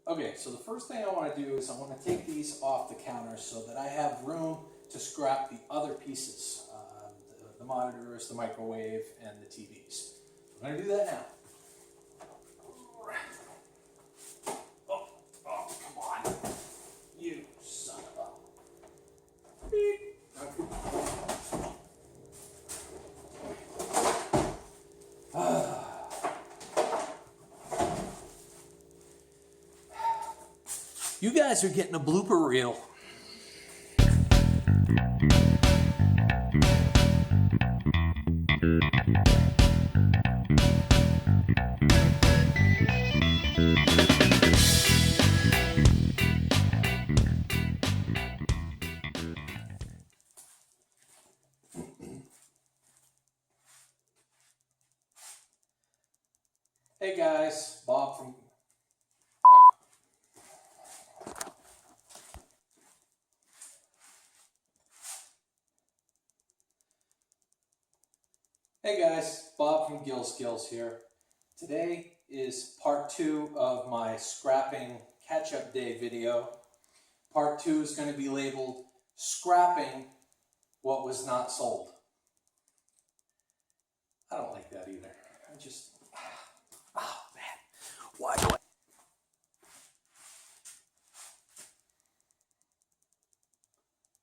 Okay, so the first thing I want to do is I want to take these off the counter so that I have room to scrap the other pieces, the monitors, the microwave, and the TVs. I'm going to do that now. Oh, come on. You son of a... Beep. Okay. You guys are getting a blooper reel. Hey guys, Bob from... Hey guys, Bob from Skillz here. Today is part 2 of my scrapping catch-up day video. Part 2 is going to be labeled Scrapping What Was Not Sold. I don't like that either. I just... Oh man, why do I...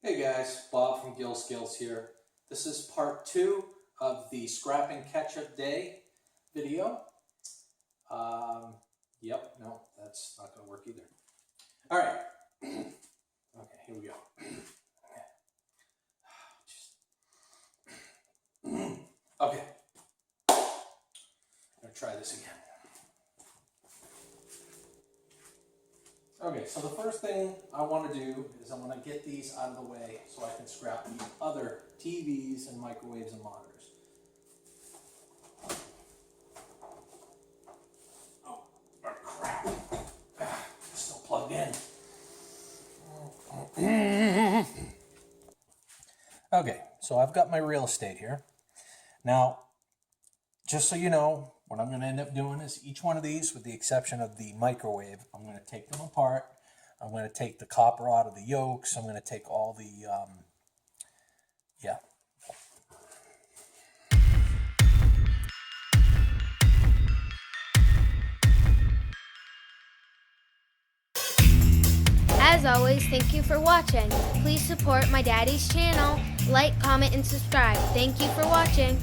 Hey guys, Bob from Skillz here. This is part 2 of the scrapping catch-up day video. Yep, no, that's not going to work either. All right. Okay, here we go. Okay. I'm going to try this again. Okay, so the first thing I want to do is I want to get these out of the way so I can scrap the other TVs and microwaves and monitors. Oh, crap. Still plugged in. Okay, so I've got my real estate here. Now, just so you know, what I'm going to end up doing is each one of these, with the exception of the microwave, I'm going to take them apart. I'm going to take the copper out of the yolks. I'm going to take all the, yeah. As always, thank you for watching. Please support my daddy's channel. Like, comment, and subscribe. Thank you for watching.